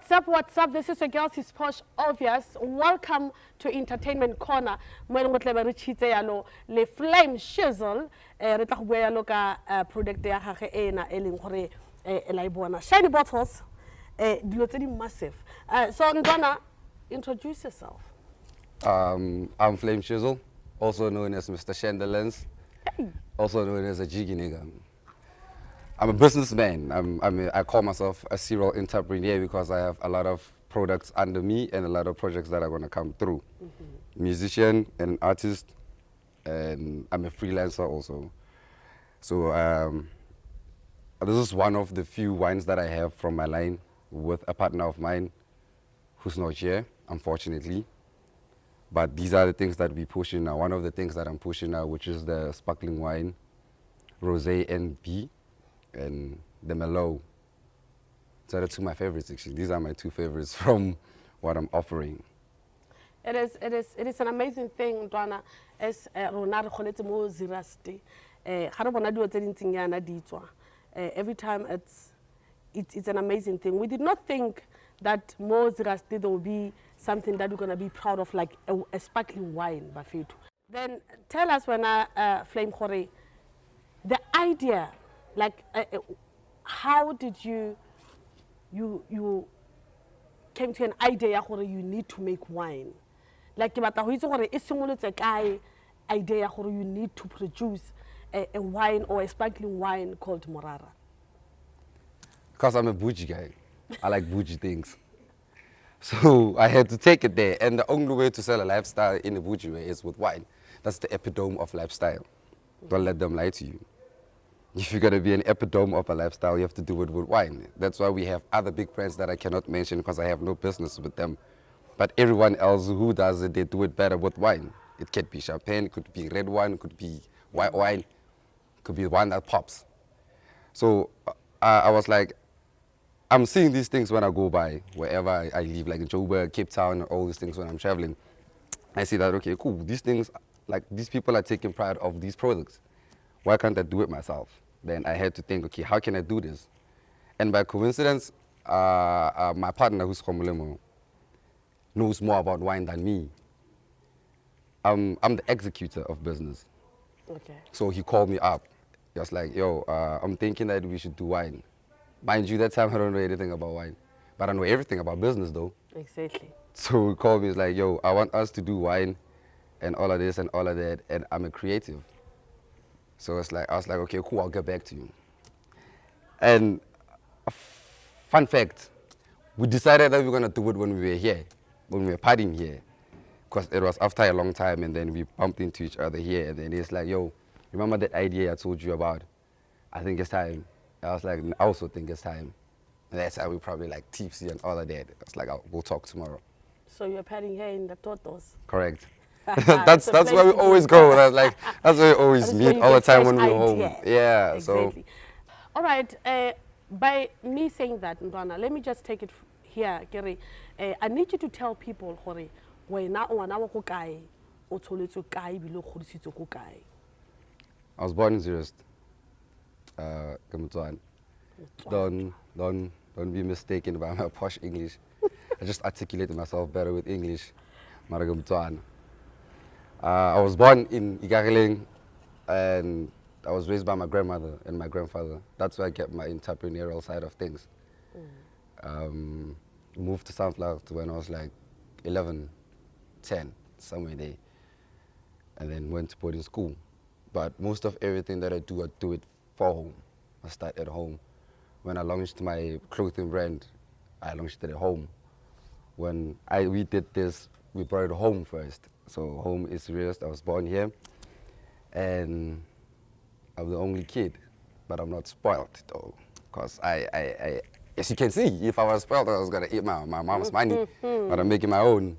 What's up, what's up? This is your girl, Sis Posh Obvious. Welcome to Entertainment Corner. Mwena ngotle ba re tshitse yalo le Flame Shezel. Re tla go bua yalo ka product ya gage ena e leng gore la ibona. Shiny bottles. Dilo tse di massive. So Ndwana, introduce yourself. I'm Flame Shezel, also known as Mr. Shandelens, also known as a jiggy nigga. I'm a businessman. I call myself a serial entrepreneur because I have a lot of products under me and a lot of projects that are going to come through. Musician and an artist, and I'm a freelancer also. So this is one of the few wines that I have from my line with a partner of mine who's not here, unfortunately. But these are the things that we're pushing now. One of the things that I'm pushing now, which is the sparkling wine, Rosé NB, and the Merlot. So that's two of my favorites actually. These are my two favorites from what I'm offering. It is an amazing thing, Ndwana, as rona re kgonetse mo Ziraste. Ga re bona dilo tse dintseng yana di tswa. Every time it's an amazing thing. We did not think that more Ziraste there will be something that we're going to be proud of, like a sparkling wine, Bafetu. Then tell us when Flame Khore, the idea, like how did you came to an idea where you need to make wine? Like ke batla go itse gore e simolotse kae idea where you need to produce a wine or a sparkling wine called Morara? Because I'm a bougie guy. I like bougie things. So I had to take it there. And the only way to sell a lifestyle in a bougie way is with wine. That's the epitome of lifestyle. Don't let them lie to you. If you're going to be an epitome of a lifestyle, you have to do it with wine. That's why we have other big brands that I cannot mention because I have no business with them. But everyone else who does it, they do it better with wine. It could be champagne, it could be red wine, it could be white wine, it could be wine that pops. So I was like, I'm seeing these things when I go by, wherever I live, like in Joburg, Cape Town, all these things when I'm traveling. I see that, okay, cool, these things, like these people are taking pride of these products. Why can't I do it myself? Then I had to think, okay, how can I do this? And by coincidence, my partner, who's from Mulemo, knows more about wine than me. I'm the executor of business. Okay. So he called me up. He was like, yo, I'm thinking that we should do wine. Mind you, that time I don't know anything about wine. But I know everything about business though. Exactly. So he called me, he's like, yo, I want us to do wine and all of this and all of that, and I'm a creative. So it's like, I was like, okay, cool, I'll get back to you. And fun fact, we decided that we were going to do it when we were here, when we were partying here. Because it was after a long time, and then we bumped into each other here. And then it's like, yo, remember that idea I told you about? I think it's time. I was like, I also think it's time. And that's how we probably like tipsy and all of that. It's like, we'll talk tomorrow. So you're partying here in the Totos? Correct. that's where we always go. That's where we always meet all the time when we're home. Yeah. Exactly. So. All right. By me saying that, Ndwana, let me just take it here, Gary. I need you to tell people, Hore, where now wana wa ko kae, o tsholetswe kae bile o godisitswe ko kae. I was born in Zurich. Don't be mistaken by my posh English. I just articulated myself better with English. I was born in Igarileng, and I was raised by my grandmother and my grandfather. That's where I get my entrepreneurial side of things. Moved to Sunflower when I was like 11, 10, somewhere there. And then went to boarding school. But most of everything that I do it for home. I start at home. When I launched my clothing brand, I launched it at home. When we did this, we brought it home first. So home is real. I was born here, and I'm the only kid, but I'm not spoiled though, because I as you can see, if I was spoiled, I was gonna eat my mom's money, but I'm making my own.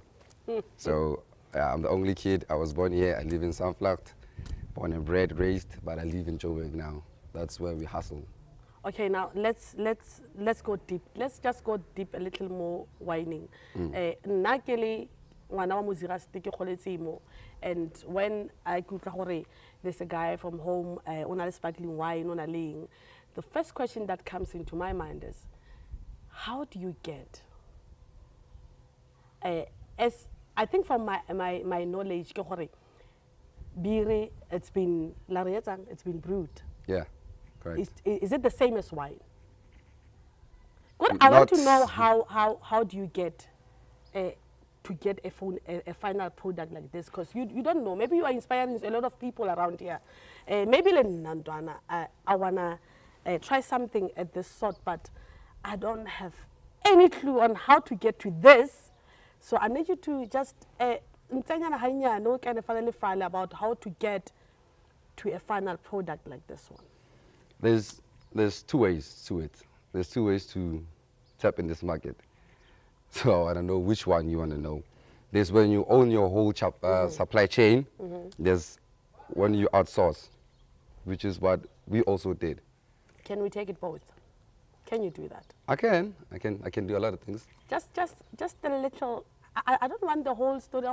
So I'm the only kid. I was born here. I live in Sunflower, born and bred, raised, but I live in Joburg now. That's where we hustle. Okay, now let's go deep. Let's just go deep a little more whining. And when I could there's a guy from home on a sparkling wine on a ling, the first question that comes into my mind is, how do you get as I think from my knowledge, ke gore beer it's been it's been brewed. Yeah, correct. Is it the same as wine? Good. I want to know Not- how do you get to get a final product like this, because you don't know. Maybe you are inspiring a lot of people around here. Maybe Nandwana, I wanna try something at this sort, but I don't have any clue on how to get to this. So I need you to just about how to get to a final product like this one. There's two ways to it. There's two ways to tap in this market. So I don't know which one you want to know. There's when you own your whole supply chain. There's when you outsource, which is what we also did. Can we take it both? Can you do that? I can do a lot of things. Just a little. I don't want the whole story.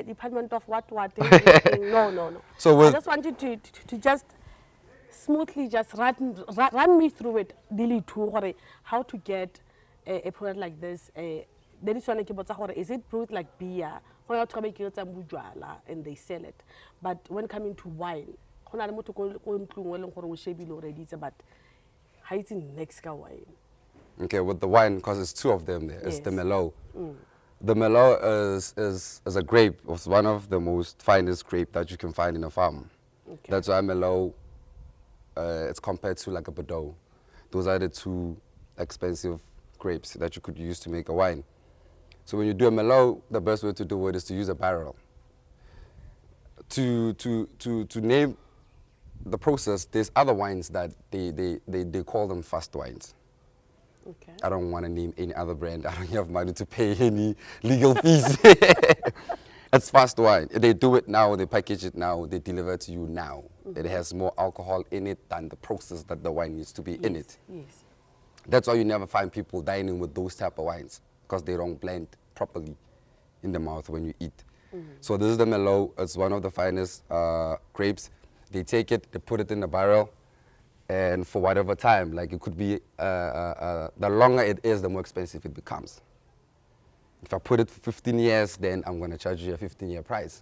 Department of what. No. So I just want you to just smoothly just run me through it. Really, to how to get a product like this. There is one is it brewed like beer? And they sell it. But when coming to wine, but how is it next wine? Okay, with the wine, because it's two of them there. It's Yes. the Merlot. The Merlot is a grape. It's one of the most finest grape that you can find in a farm. Okay. That's why Merlot, it's compared to like a Bordeaux. Those are the two expensive grapes that you could use to make a wine. So when you do a Merlot, the best way to do it is to use a barrel. To name the process, there's other wines that they call them fast wines. Okay. I don't want to name any other brand. I don't have money to pay any legal fees. It's fast wine. They do it now, they package it now, they deliver it to you now. It has more alcohol in it than the process that the wine needs to be in it. Yes. That's why you never find people dining with those type of wines, because they don't blend properly in the mouth when you eat. So this is the Merlot. It's one of the finest grapes. They take it, they put it in a barrel, and for whatever time, like it could be, the longer it is, the more expensive it becomes. If I put it for 15 years, then I'm going to charge you a 15-year price.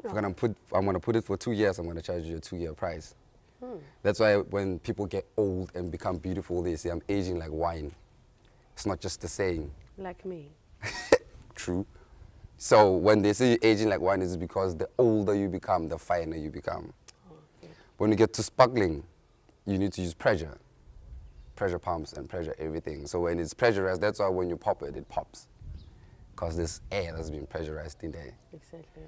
If I'm going to put it for 2 years, I'm going to charge you a 2-year price. That's why when people get old and become beautiful, they say, I'm aging like wine. It's not just a saying. Like me. True. So when they say you're aging like wine, it's because the older you become, the finer you become. Okay. When you get to sparkling, you need to use pressure pumps and pressure everything. So when it's pressurized, that's why when you pop it, it pops, because there's air that's been pressurized in there. Exactly. Yeah.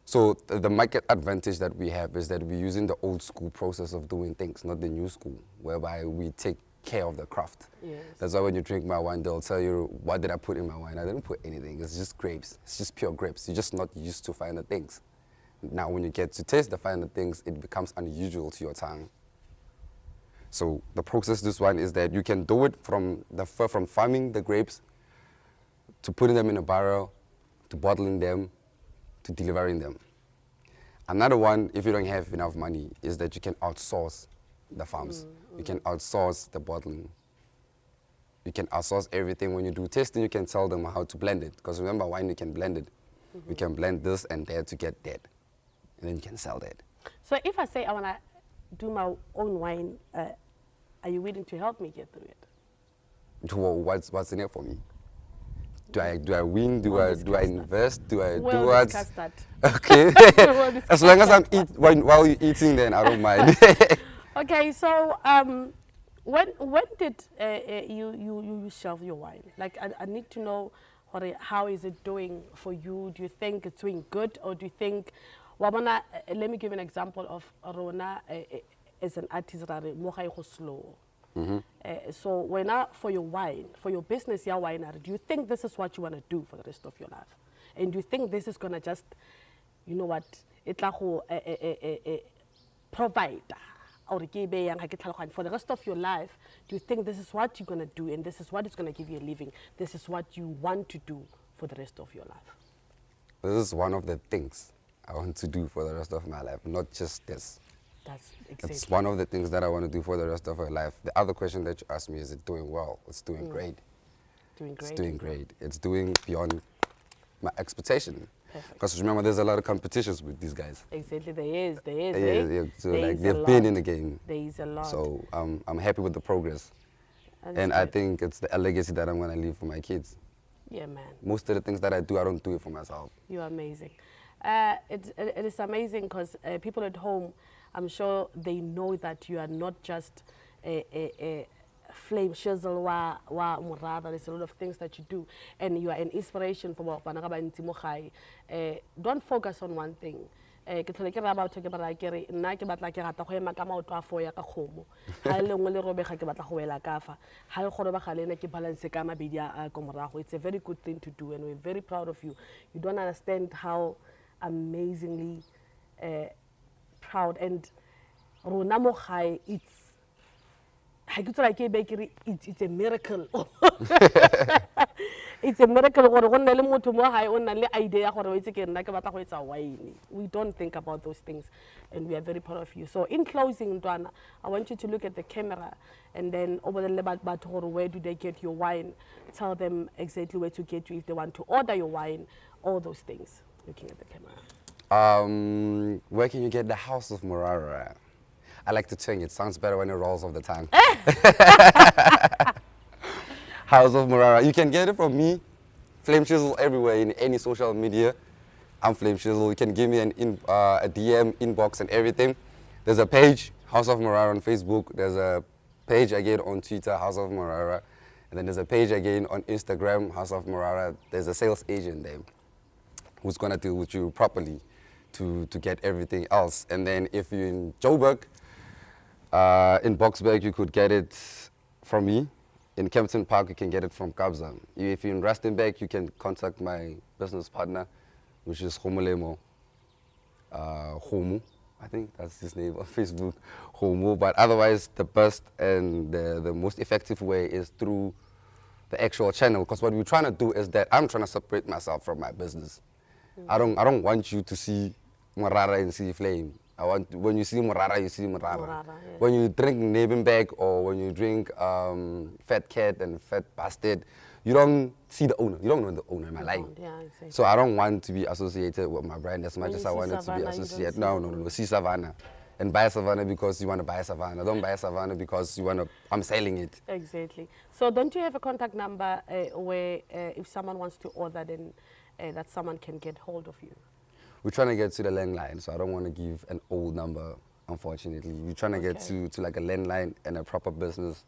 So the market advantage that we have is that we're using the old school process of doing things, not the new school, whereby we take care of the craft. Yes. That's why when you drink my wine, they'll tell you, what did I put in my wine? I didn't put anything. It's just grapes. It's just pure grapes. You're just not used to finer things. Now, when you get to taste the finer things, it becomes unusual to your tongue. So the process this one is that you can do it from farming the grapes, to putting them in a barrel, to bottling them, to delivering them. Another one, if you don't have enough money, is that you can outsource the farms. You can outsource the bottling. You can outsource everything. When you do tasting, you can tell them how to blend it. Because remember, wine, you can blend it. You can blend this and that to get that. And then you can sell that. So if I say I want to do my own wine, are you willing to help me get through it? What's in it for me? Do I win? Do I invest? Do I do We'll what? discuss that. Okay. We'll discuss As long as that. while you're eating, then I don't mind. Okay, so when did you shelve your wine? Like I need to know how is it doing for you? Do you think it's doing good, or do you think? Wabana, let me give an example of Rona as an artist. Slow. So when for your wine, for your business, your wine, do you think this is what you want to do for the rest of your life? And do you think this is gonna just, you know what, provide or for the rest of your life? Do you think this is what you're gonna do, and this is what is gonna give you a living? This is what you want to do for the rest of your life? This is one of the things I want to do for the rest of my life, not just this. That's exactly. It's one of the things that I want to do for the rest of my life. The other question that you asked me, is it doing well? It's doing great. Doing great. It's doing great. It's doing beyond my expectation. Perfect. Because remember, there's a lot of competitions with these guys. Exactly, there is. Yeah. So There like is a they've lot. been in the game. There is a lot. So I'm happy with the progress. That's And I good. think it's a legacy that I'm gonna leave for my kids. Yeah, man. Most of the things that I do, I don't do it for myself. You're amazing. It is amazing because people at home, I'm sure they know that you are not just a flame Shezel wa Morara. There's a lot of things that you do, and you are an inspiration for bana ba bantsi mo gae. Don't focus on one thing. Ke tlhole ke ra ba ke bara ke re nna ke batla ke rata go ema ka maoto a foya ka kgomo ha le ngwe le robega ke batla go wela ka fa ha le goroba ga lena ke balance ka mabedi a ko morago. It's a very good thing to do, and we're very proud of you. You don't understand how amazingly proud, and rona mo gae it's a miracle. It's a miracle gore go nna le motho mo gae o nna le idea gore o itse ke nna ke batla go etsa wine. We don't think about those things, and we are very proud of you. So in closing, Ntwana, I want you to look at the camera and then over the batho gore where do they get your wine. Tell them exactly where to get you if they want to order your wine, all those things. Looking at the camera. Where can you get the House of Morara? I like to sing. It sounds better when it rolls off the tongue. House of Morara. You can get it from me, Flame Shezel, everywhere in any social media. I'm Flame Shezel. You can give me a DM, inbox, and everything. There's a page, House of Morara on Facebook. There's a page again on Twitter, House of Morara. And then there's a page again on Instagram, House of Morara. There's a sales agent there who's going to deal with you properly to get everything else. And then if you're in Joburg, in Boksburg, you could get it from me. In Kempton Park, you can get it from Kabza. If you're in Rustenburg, you can contact my business partner, which is Homolemo Homu. I think that's his name on Facebook, Homu. But otherwise, the best and the most effective way is through the actual channel. Because what we're trying to do is that I'm trying to separate myself from my business. I don't want you to see Morara and see Flame. I want when you see Morara, you see Morara. Yes. When you drink Nebenbeck or when you drink Fat Cat and Fat Bastard, you don't see the owner. You don't know the owner. Am I lying? Yeah, exactly. So I don't want to be associated with my brand as much When as you I see wanted to be Savannah, you don't associated. see No. See Savannah. And buy Savannah because you want to buy Savannah. Don't buy Savannah because you want to. I'm selling it. Exactly. So don't you have a contact number where if someone wants to order, then that someone can get hold of you? We're trying to get to the landline, so I don't want to give an old number, unfortunately. We're trying to get to like a landline and a proper business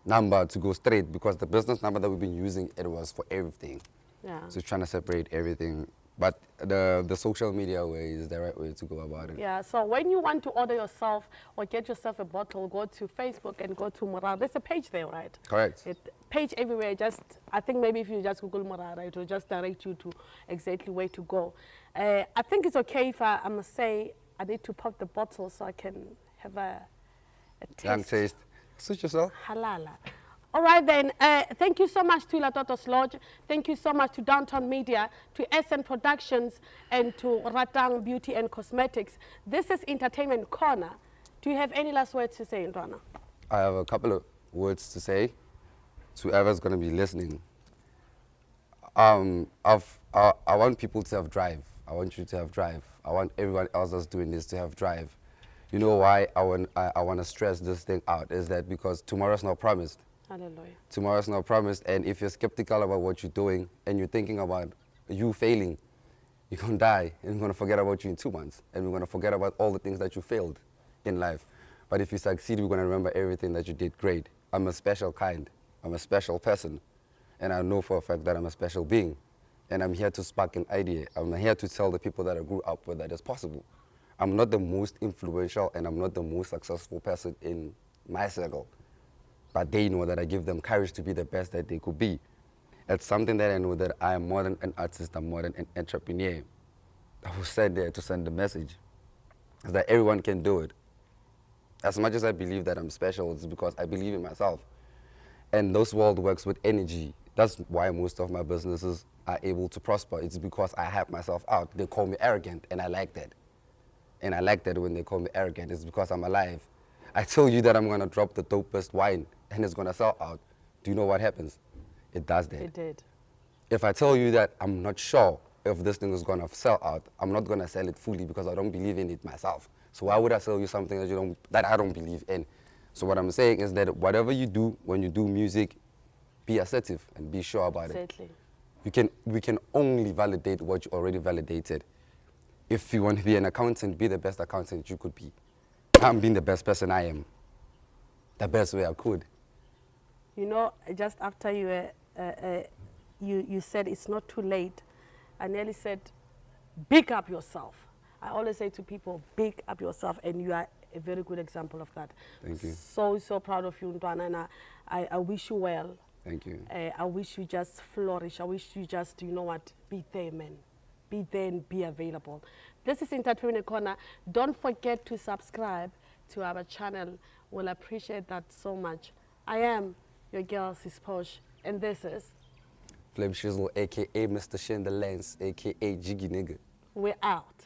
number to go straight, because the business number that we've been using, it was for everything. Yeah. So trying to separate everything. But the social media way is the right way to go about it. Yeah, so when you want to order yourself or get yourself a bottle, go to Facebook and go to Morara. There's a page there, right? Correct. Page everywhere. Just, I think maybe if you just Google Morara, it will just direct you to exactly where to go. I think it's okay if I must say I need to pop the bottle so I can have a taste. Young taste. Suit yourself. Halala. All right then, thank you so much to La Totos Lodge. Thank you so much to Downtown Media, to SN Productions, and to Ratang Beauty and Cosmetics. This is Entertainment Corner. Do you have any last words to say, Ndwana? I have a couple of words to say to whoever's going to be listening. I want people to have drive. I want you to have drive. I want everyone else that's doing this to have drive. You know why I want to stress this thing out is that because tomorrow's not promised. Hallelujah. Tomorrow's not promised, and if you're skeptical about what you're doing and you're thinking about you failing, you're going to die, and we're going to forget about you in 2 months, and we're going to forget about all the things that you failed in life. But if you succeed, we're going to remember everything that you did great. I'm a special kind. I'm a special person, and I know for a fact that I'm a special being, and I'm here to spark an idea. I'm here to tell the people that I grew up with that it's possible. I'm not the most influential, and I'm not the most successful person in my circle. But they know that I give them courage to be the best that they could be. It's something that I know that I am more than an artist, I'm more than an entrepreneur. I was sent there to send the message, is that everyone can do it. As much as I believe that I'm special, it's because I believe in myself. And this world works with energy. That's why most of my businesses are able to prosper. It's because I have myself out. They call me arrogant, and I like that. And I like that when they call me arrogant. It's because I'm alive. I tell you that I'm going to drop the dopest wine, and it's going to sell out. Do you know what happens? It does that. It did. If I tell you that I'm not sure if this thing is gonna sell out, I'm not gonna sell it fully because I don't believe in it myself. So why would I sell you something that I don't believe in? So what I'm saying is that whatever you do when you do music, be assertive and be sure about it. Exactly. We can only validate what you already validated. If you want to be an accountant, be the best accountant you could be. I'm being the best person I am, the best way I could. You know, just after you said it's not too late, I nearly said, big up yourself. I always say to people, big up yourself, and you are a very good example of that. Thank you. So proud of you, Ntwana, and I wish you well. Thank you. I wish you just flourish. I wish you just, you know what, be there, man. Be there and be available. This is Entertainment Corner. Don't forget to subscribe to our channel. We'll appreciate that so much. I am your girl, Sis Posh, and this is Flame Shezel, a.k.a. Mr. Shin the Lens, a.k.a. Jiggy Nigga. We're Out.